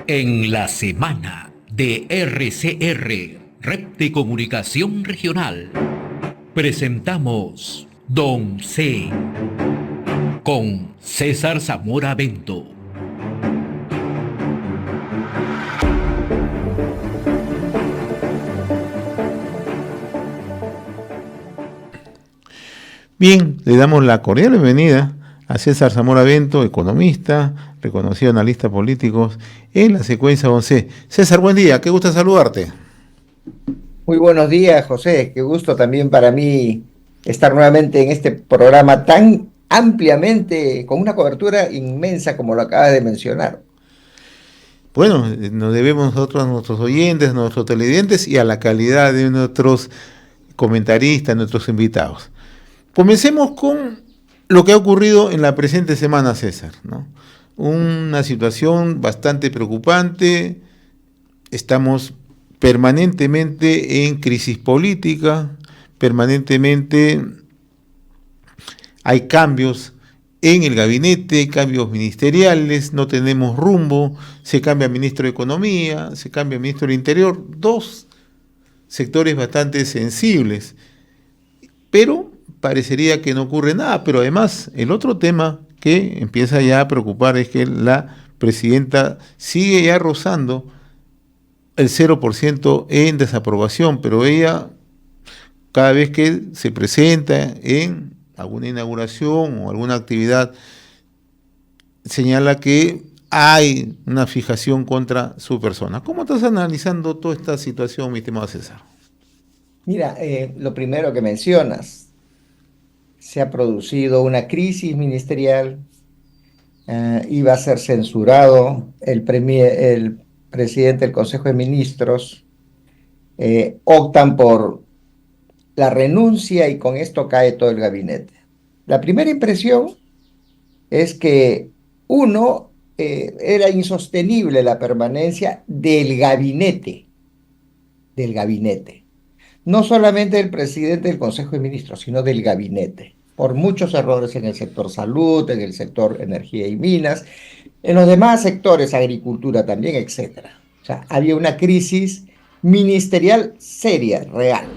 En la semana de RCR, Red de Comunicación Regional, presentamos Don C con César Zamora Bento. Bien, le damos la cordial bienvenida a César Zamora Bento, economista, reconocido analista político, en la secuencia 11. César, buen día, qué gusto saludarte. Muy buenos días, José. Qué gusto también para mí estar nuevamente en este programa tan ampliamente, con una cobertura inmensa como lo acabas de mencionar. Bueno, nos debemos nosotros a nuestros oyentes, a nuestros televidentes y a la calidad de nuestros comentaristas, nuestros invitados. Comencemos con lo que ha ocurrido en la presente semana, César, ¿no? Una situación bastante preocupante. Estamos permanentemente en crisis política, permanentemente hay cambios en el gabinete, hay cambios ministeriales, no tenemos rumbo, se cambia ministro de Economía, se cambia ministro del Interior, dos sectores bastante sensibles, pero parecería que no ocurre nada. Pero además, el otro tema que empieza ya a preocupar es que la presidenta sigue ya rozando el 0% en desaprobación, pero ella, cada vez que se presenta en alguna inauguración o alguna actividad, señala que hay una fijación contra su persona. ¿Cómo estás analizando toda esta situación, mi estimado César? Mira, lo primero que mencionas, se ha producido una crisis ministerial, iba a ser censurado el presidente del Consejo de Ministros, optan por la renuncia y con esto cae todo el gabinete. La primera impresión es que era insostenible la permanencia del gabinete, no solamente del presidente del Consejo de Ministros, sino del gabinete, por muchos errores en el sector salud, en el sector energía y minas, en los demás sectores, agricultura también, etcétera. O sea, había una crisis ministerial seria, real.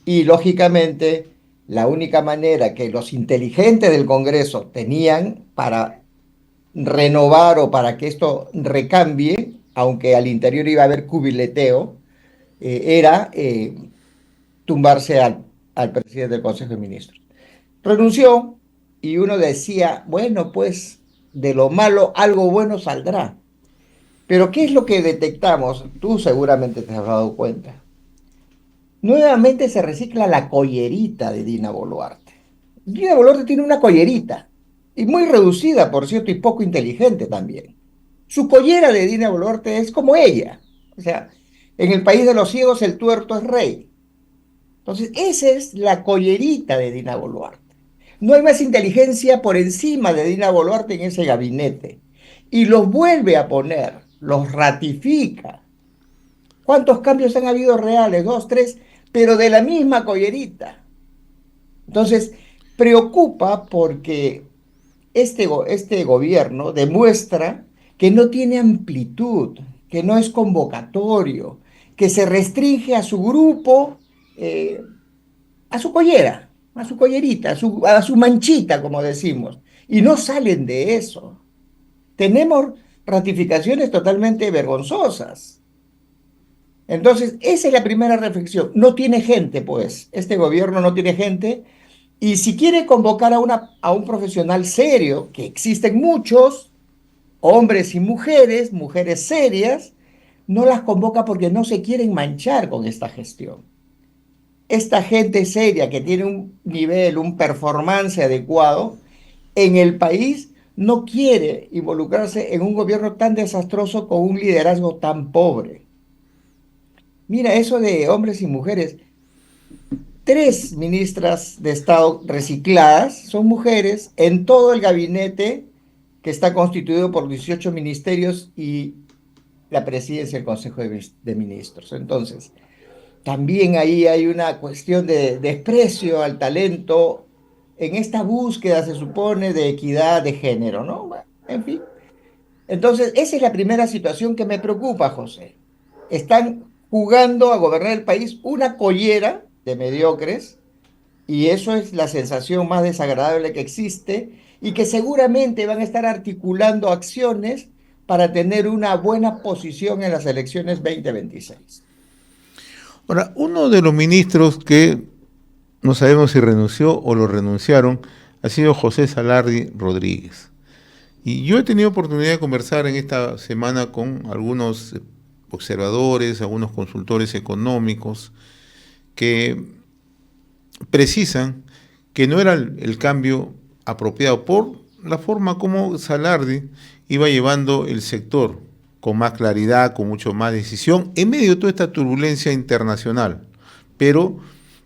Y lógicamente, la única manera que los inteligentes del Congreso tenían para renovar o para que esto recambie, aunque al interior iba a haber cubileteo, era tumbarse al presidente del Consejo de Ministros. Renunció y uno decía, bueno, pues de lo malo algo bueno saldrá. Pero ¿qué es lo que detectamos? Tú seguramente te has dado cuenta. Nuevamente se recicla la collerita de Dina Boluarte. Dina Boluarte tiene una collerita, y muy reducida, por cierto, y poco inteligente también. Su collera de Dina Boluarte es como ella. O sea, en el país de los ciegos el tuerto es rey. Entonces, esa es la collerita de Dina Boluarte. No hay más inteligencia por encima de Dina Boluarte en ese gabinete. Y los vuelve a poner, los ratifica. ¿Cuántos cambios han habido reales? Dos, tres, pero de la misma collerita. Entonces, preocupa porque este gobierno demuestra que no tiene amplitud, que no es convocatorio, que se restringe a su grupo, eh, a su collera, a su collerita, a su manchita, como decimos, y no salen de eso. Tenemos ratificaciones totalmente vergonzosas. Entonces, esa es la primera reflexión. No tiene gente, pues. Este gobierno no tiene gente. Y si quiere convocar a un profesional serio, que existen muchos, hombres y mujeres, mujeres serias, no las convoca porque no se quieren manchar con esta gestión. Esta gente seria que tiene un nivel, un performance adecuado, en el país no quiere involucrarse en un gobierno tan desastroso con un liderazgo tan pobre. Mira, eso de hombres y mujeres. Tres ministras de Estado recicladas son mujeres en todo el gabinete que está constituido por 18 ministerios y la presidencia del Consejo de Ministros. Entonces, también ahí hay una cuestión de desprecio al talento en esta búsqueda, se supone, de equidad de género, ¿no? Bueno, en fin. Entonces, esa es la primera situación que me preocupa, José. Están jugando a gobernar el país una collera de mediocres y eso es la sensación más desagradable que existe y que seguramente van a estar articulando acciones para tener una buena posición en las elecciones 2026. Ahora, uno de los ministros que no sabemos si renunció o lo renunciaron ha sido José Salardi Rodríguez. Y yo he tenido oportunidad de conversar en esta semana con algunos observadores, algunos consultores económicos que precisan que no era el cambio apropiado por la forma como Salardi iba llevando el sector con más claridad, con mucho más decisión, en medio de toda esta turbulencia internacional, pero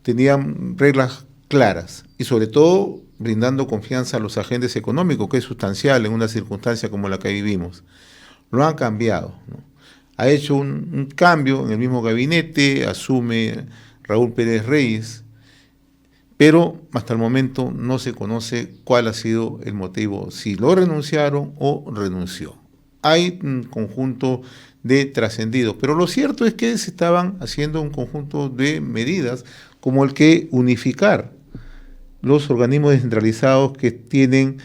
tenían reglas claras y sobre todo brindando confianza a los agentes económicos, que es sustancial en una circunstancia como la que vivimos. Lo han cambiado, ¿no? Ha hecho un cambio en el mismo gabinete, asume Raúl Pérez Reyes, pero hasta el momento no se conoce cuál ha sido el motivo, si lo renunciaron o renunció. Hay un conjunto de trascendidos, pero lo cierto es que se estaban haciendo un conjunto de medidas como el que unificar los organismos descentralizados que tienen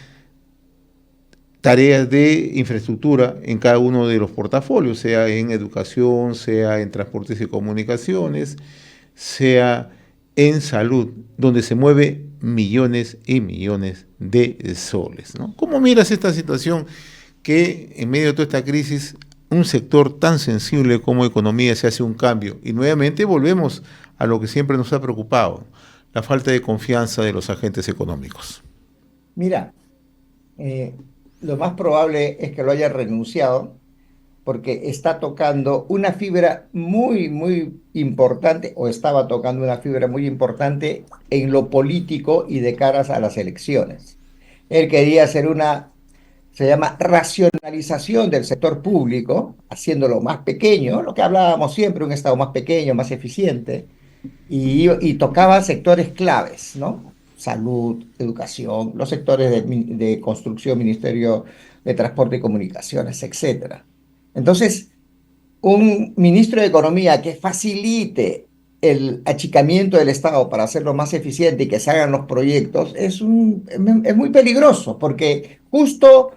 tareas de infraestructura en cada uno de los portafolios, sea en educación, sea en transportes y comunicaciones, sea en salud, donde se mueve millones y millones de soles, ¿no? ¿Cómo miras esta situación que en medio de toda esta crisis un sector tan sensible como economía se hace un cambio? Y nuevamente volvemos a lo que siempre nos ha preocupado, la falta de confianza de los agentes económicos. Mira, eh, lo más probable es que lo haya renunciado porque está tocando una fibra muy, muy importante, o estaba tocando una fibra muy importante en lo político y de caras a las elecciones. Él quería hacer una, se llama racionalización del sector público, haciéndolo más pequeño, lo que hablábamos siempre, un Estado más pequeño, más eficiente, y tocaba sectores claves, ¿no? Salud, educación, los sectores de construcción, Ministerio de Transporte y Comunicaciones, etcétera. Entonces, un ministro de Economía que facilite el achicamiento del Estado para hacerlo más eficiente y que se hagan los proyectos es muy peligroso, porque justo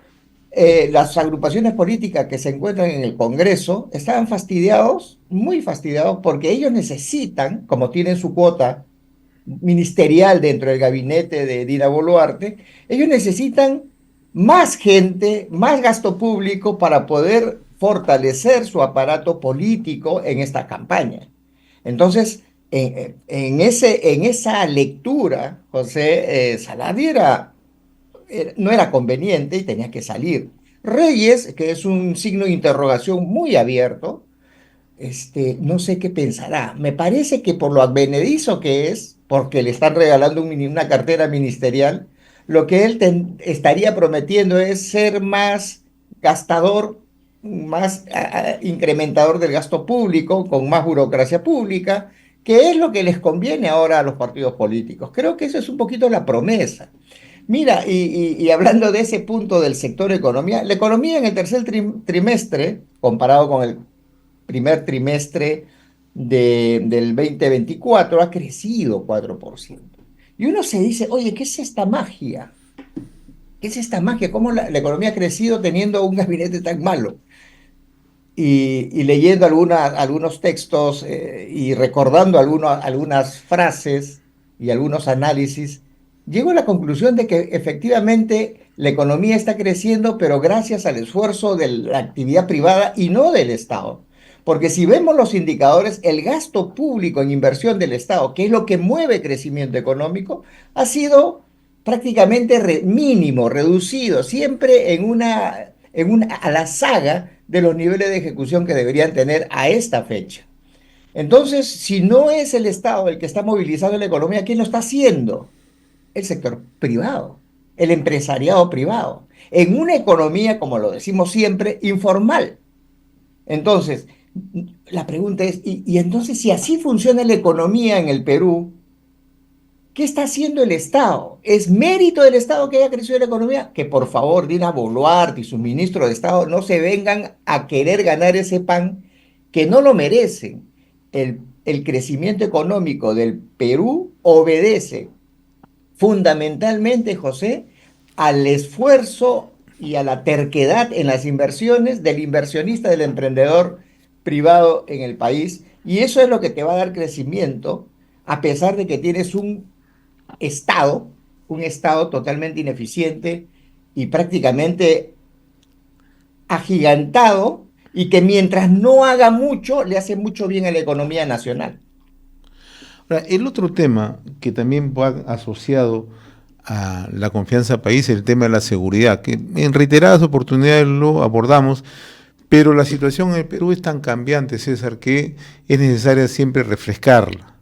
las agrupaciones políticas que se encuentran en el Congreso estaban fastidiados, muy fastidiados, porque ellos necesitan, como tienen su cuota ministerial dentro del gabinete de Dina Boluarte, ellos necesitan más gente, más gasto público para poder fortalecer su aparato político en esta campaña. Entonces, en esa lectura, José Saladí no era conveniente y tenía que salir. Reyes, que es un signo de interrogación muy abierto, no sé qué pensará. Me parece que por lo advenedizo que es, porque le están regalando una cartera ministerial, lo que él estaría prometiendo es ser más gastador, más incrementador del gasto público, con más burocracia pública, que es lo que les conviene ahora a los partidos políticos. Creo que eso es un poquito la promesa. Mira, y hablando de ese punto del sector economía, la economía en el tercer trimestre, comparado con el primer trimestre del 2024 ha crecido 4%. Y uno se dice, oye, ¿qué es esta magia? ¿Qué es esta magia? ¿Cómo la economía ha crecido teniendo un gabinete tan malo? Y leyendo algunos textos y recordando algunas frases y algunos análisis, llego a la conclusión de que efectivamente la economía está creciendo, pero gracias al esfuerzo de la actividad privada y no del Estado. Porque si vemos los indicadores, el gasto público en inversión del Estado, que es lo que mueve crecimiento económico, ha sido prácticamente mínimo, reducido, siempre a la saga de los niveles de ejecución que deberían tener a esta fecha. Entonces, si no es el Estado el que está movilizando la economía, ¿quién lo está haciendo? El sector privado, el empresariado privado, en una economía, como lo decimos siempre, informal. Entonces, la pregunta es, y entonces si así funciona la economía en el Perú, ¿Qué está haciendo el Estado? ¿Es mérito del Estado que haya crecido la economía? Que por favor, Dina Boluarte y sus ministros de Estado no se vengan a querer ganar ese pan que no lo merecen. El crecimiento económico del Perú obedece fundamentalmente, José, al esfuerzo y a la terquedad en las inversiones del inversionista, del emprendedor privado en el país. Y eso es lo que te va a dar crecimiento, a pesar de que tienes Estado, un Estado totalmente ineficiente y prácticamente agigantado, y que mientras no haga mucho, le hace mucho bien a la economía nacional. Ahora, el otro tema que también va asociado a la confianza país es el tema de la seguridad, que en reiteradas oportunidades lo abordamos, pero la situación en el Perú es tan cambiante, César, que es necesaria siempre refrescarla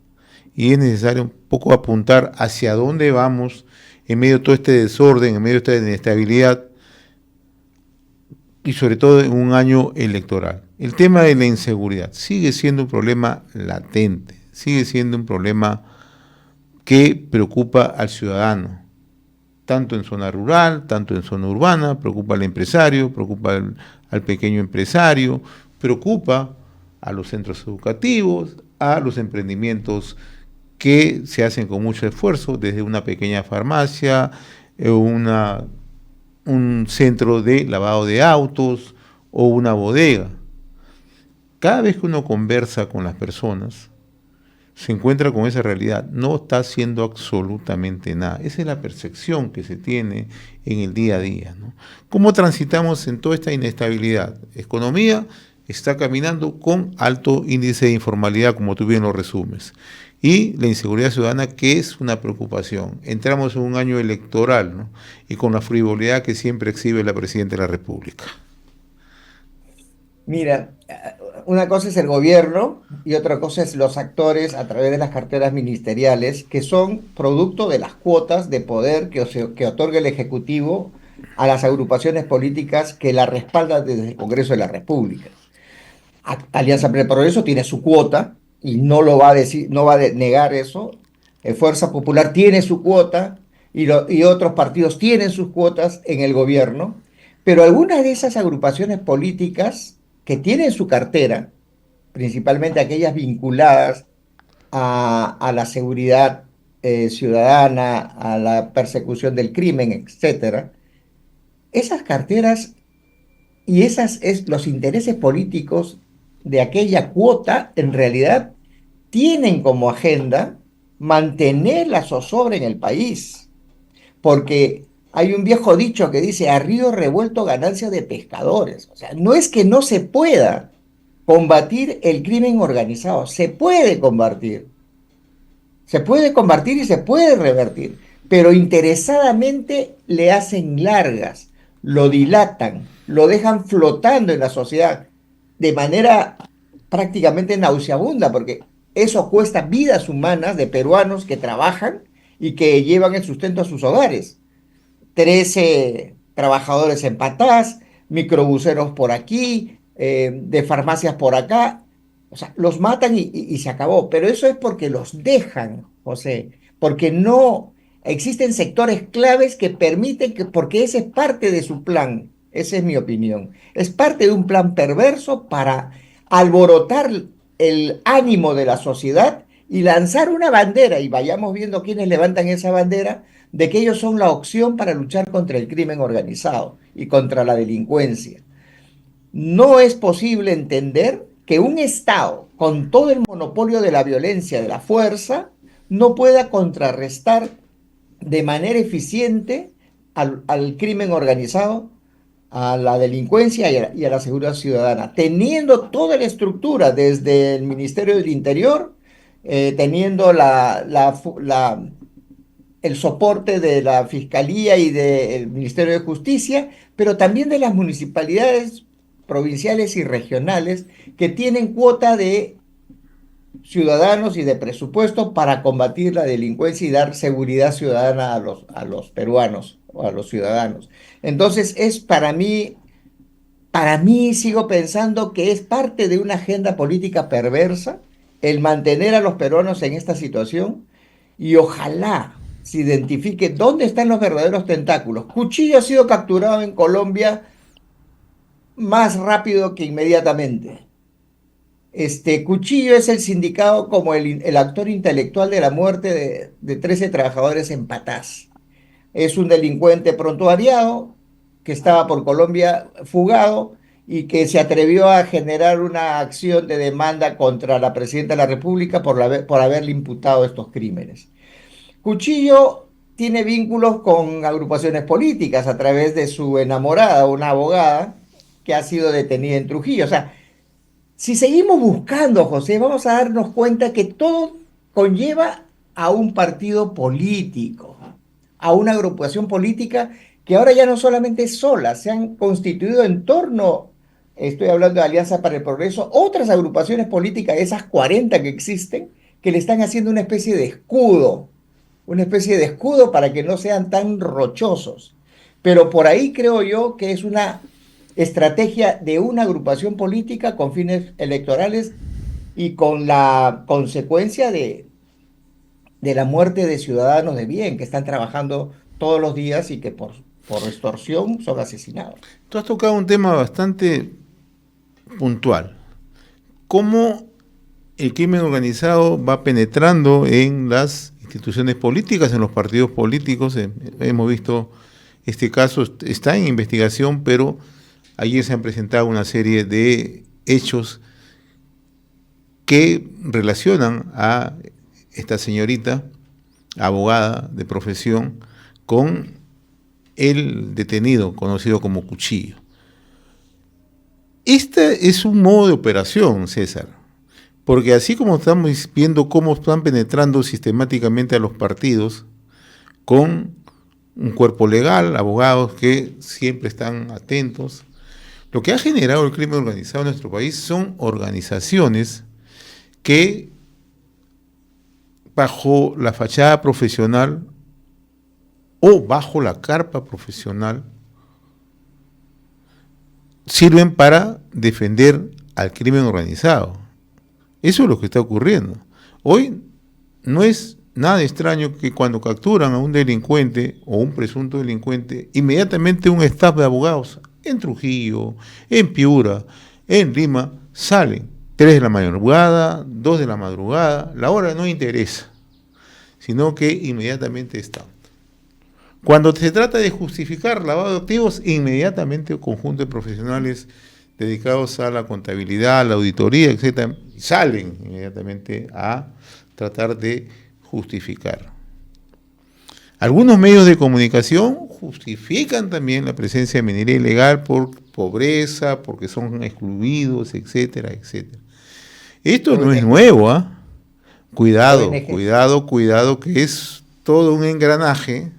y es necesario un poco apuntar hacia dónde vamos en medio de todo este desorden, en medio de esta inestabilidad y sobre todo en un año electoral. El tema de la inseguridad sigue siendo un problema latente, sigue siendo un problema que preocupa al ciudadano, tanto en zona rural, tanto en zona urbana, preocupa al empresario, preocupa al pequeño empresario, preocupa a los centros educativos, a los emprendimientos que se hacen con mucho esfuerzo, desde una pequeña farmacia, un centro de lavado de autos o una bodega. Cada vez que uno conversa con las personas, se encuentra con esa realidad, no está haciendo absolutamente nada. Esa es la percepción que se tiene en el día a día, ¿no? ¿Cómo transitamos en toda esta inestabilidad? Economía está caminando con alto índice de informalidad, como tú bien lo resumes, y la inseguridad ciudadana, que es una preocupación. Entramos en un año electoral, ¿no? Y con la frivolidad que siempre exhibe la Presidenta de la República. Mira, una cosa es el gobierno y otra cosa es los actores a través de las carteras ministeriales, que son producto de las cuotas de poder que otorga el Ejecutivo a las agrupaciones políticas que la respaldan desde el Congreso de la República. Alianza para el Progreso tiene su cuota y no lo va a decir, no va a negar eso. Fuerza Popular tiene su cuota y otros partidos tienen sus cuotas en el gobierno, pero algunas de esas agrupaciones políticas que tienen su cartera, principalmente aquellas vinculadas a la seguridad ciudadana, a la persecución del crimen, etcétera, esas carteras y los intereses políticos de aquella cuota, en realidad, tienen como agenda mantener la zozobra en el país. Porque hay un viejo dicho que dice, a río revuelto ganancia de pescadores. O sea, no es que no se pueda combatir el crimen organizado, se puede combatir y se puede revertir, pero interesadamente le hacen largas, lo dilatan, lo dejan flotando en la sociedad de manera prácticamente nauseabunda, porque eso cuesta vidas humanas de peruanos que trabajan y que llevan el sustento a sus hogares. 13 trabajadores en Patás, microbuseros por aquí, de farmacias por acá. O sea, los matan y se acabó. Pero eso es porque los dejan, José, porque no existen sectores claves que permiten que, porque ese es parte de su plan. Esa es mi opinión. Es parte de un plan perverso para alborotar el ánimo de la sociedad y lanzar una bandera, y vayamos viendo quiénes levantan esa bandera, de que ellos son la opción para luchar contra el crimen organizado y contra la delincuencia. No es posible entender que un Estado, con todo el monopolio de la violencia, de la fuerza, no pueda contrarrestar de manera eficiente al crimen organizado, a la delincuencia y a la seguridad ciudadana, teniendo toda la estructura desde el Ministerio del Interior, teniendo el soporte de la Fiscalía y del Ministerio de Justicia, pero también de las municipalidades provinciales y regionales que tienen cuota de ciudadanos y de presupuesto para combatir la delincuencia y dar seguridad ciudadana a los peruanos o a los ciudadanos. Entonces, es para mí sigo pensando que es parte de una agenda política perversa el mantener a los peruanos en esta situación y ojalá se identifique dónde están los verdaderos tentáculos. Cuchillo ha sido capturado en Colombia más rápido que inmediatamente. Cuchillo es el sindicado como el actor intelectual de la muerte de 13 trabajadores en Patás. Es un delincuente prontuariado que estaba por Colombia fugado y que se atrevió a generar una acción de demanda contra la presidenta de la República por haberle imputado estos crímenes. Cuchillo tiene vínculos con agrupaciones políticas a través de su enamorada, una abogada que ha sido detenida en Trujillo. O sea, si seguimos buscando, José, vamos a darnos cuenta que todo conlleva a un partido político, a una agrupación política que ahora ya no solamente es sola, se han constituido en torno, estoy hablando de Alianza para el Progreso, otras agrupaciones políticas, esas 40 que existen, que le están haciendo una especie de escudo para que no sean tan rochosos. Pero por ahí creo yo que es una estrategia de una agrupación política con fines electorales y con la consecuencia de la muerte de ciudadanos de bien que están trabajando todos los días y que por extorsión son asesinados. Tú has tocado un tema bastante puntual. ¿Cómo el crimen organizado va penetrando en las instituciones políticas, en los partidos políticos? Hemos visto este caso, está en investigación, pero ayer se han presentado una serie de hechos que relacionan a esta señorita, abogada de profesión, con el detenido conocido como Cuchillo. Este es un modo de operación, César, porque así como estamos viendo cómo están penetrando sistemáticamente a los partidos con un cuerpo legal, abogados que siempre están atentos, lo que ha generado el crimen organizado en nuestro país son organizaciones que bajo la fachada profesional o bajo la carpa profesional sirven para defender al crimen organizado. Eso es lo que está ocurriendo. Hoy no es nada extraño que cuando capturan a un delincuente o un presunto delincuente, inmediatamente un staff de abogados en Trujillo, en Piura, en Lima, salen 3 de la madrugada, 2 de la madrugada, la hora no interesa, sino que inmediatamente están. Cuando se trata de justificar lavado de activos, inmediatamente un conjunto de profesionales dedicados a la contabilidad, a la auditoría, etcétera, salen inmediatamente a tratar de justificar. Algunos medios de comunicación justifican también la presencia de minería ilegal por pobreza, porque son excluidos, etcétera, etcétera. Esto no es nuevo, ¿ah? Cuidado, cuidado, cuidado, que es todo un engranaje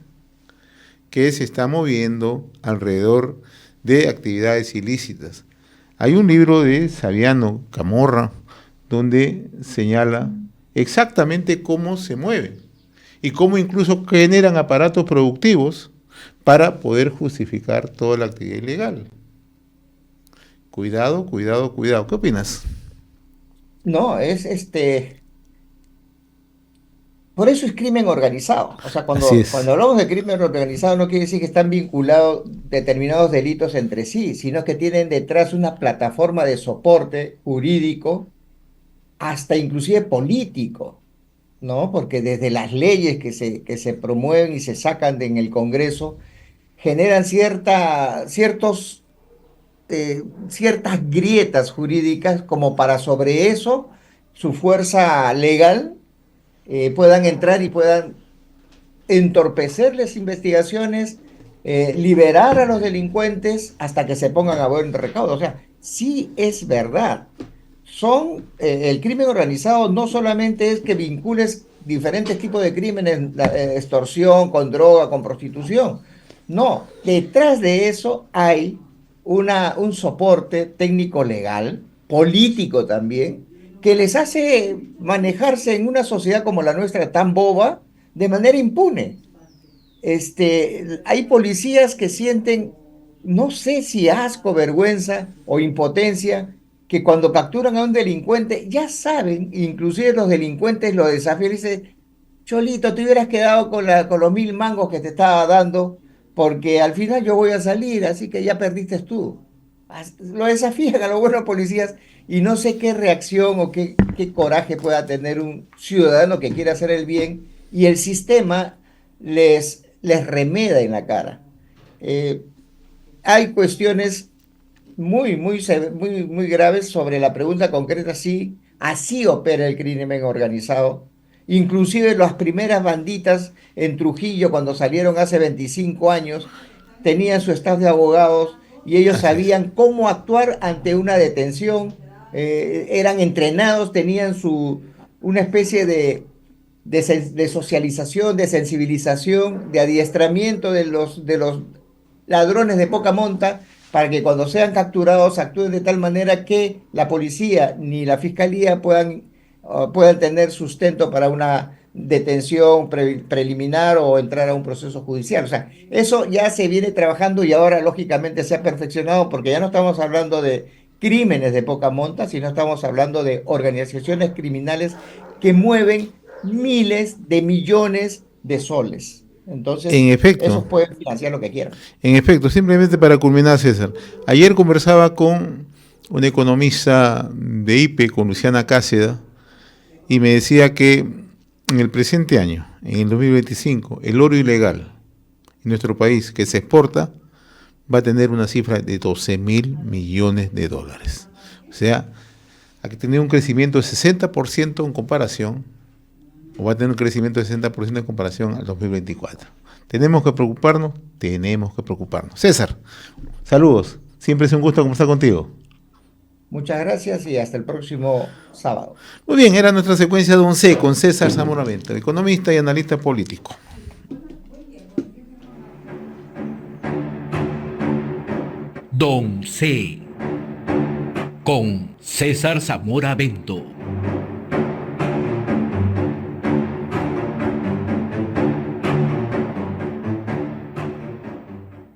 que se está moviendo alrededor de actividades ilícitas. Hay un libro de Saviano Camorra donde señala exactamente cómo se mueven y cómo incluso generan aparatos productivos para poder justificar toda la actividad ilegal. Cuidado, cuidado, cuidado. ¿Qué opinas? No, por eso es crimen organizado. O sea, Así es. cuando hablamos de crimen organizado no quiere decir que están vinculados determinados delitos entre sí, sino que tienen detrás una plataforma de soporte jurídico, hasta inclusive político, ¿no? Porque desde las leyes que se promueven y se sacan en el Congreso, generan ciertas grietas jurídicas como para sobre eso su fuerza legal puedan entrar y puedan entorpecer las investigaciones, liberar a los delincuentes hasta que se pongan a buen recaudo. O sea, sí es verdad. El crimen organizado no solamente es que vincules diferentes tipos de crímenes, extorsión, con droga, con prostitución. No, detrás de eso hay un soporte técnico legal, político también, que les hace manejarse en una sociedad como la nuestra tan boba de manera impune. Hay policías que sienten, no sé si asco, vergüenza o impotencia, que cuando capturan a un delincuente ya saben, inclusive los delincuentes lo desafían y dicen, Cholito, te hubieras quedado con los 1.000 mangos que te estaba dando, porque al final yo voy a salir, así que ya perdiste tú. Lo desafían a los buenos policías y no sé qué reacción o qué coraje pueda tener un ciudadano que quiere hacer el bien y el sistema les remeda en la cara. Eh, Hay cuestiones muy graves sobre la pregunta concreta si así opera el crimen organizado. Inclusive las primeras banditas en Trujillo, cuando salieron hace 25 años, tenían su staff de abogados y ellos Así es. sabían cómo actuar ante una detención, eran entrenados, tenían una especie de socialización, de sensibilización, de adiestramiento de los ladrones de poca monta para que cuando sean capturados actúen de tal manera que la policía ni la fiscalía puedan tener sustento para una detención preliminar o entrar a un proceso judicial. O sea, eso ya se viene trabajando y ahora lógicamente se ha perfeccionado porque ya no estamos hablando de crímenes de poca monta, sino estamos hablando de organizaciones criminales que mueven miles de millones de soles. En Entonces, esos efecto, pueden financiar lo que quieran. en efecto, simplemente para culminar, César. Ayer conversaba con un economista de IPE, con Luciana Cáceda, y me decía que en el presente año, en el 2025, el oro ilegal en nuestro país que se exporta va a tener una cifra de 12.000 millones de dólares. O sea, ha que tener un crecimiento de 60% en comparación, o va a tener un crecimiento de 60% en comparación al 2024. ¿Tenemos que preocuparnos? Tenemos que preocuparnos. César, saludos. Siempre es un gusto conversar contigo. Muchas gracias y hasta el próximo sábado. Muy bien, era nuestra secuencia de 11 con César Zamora Venta, economista y analista político. Don C. con César Zamora Bento.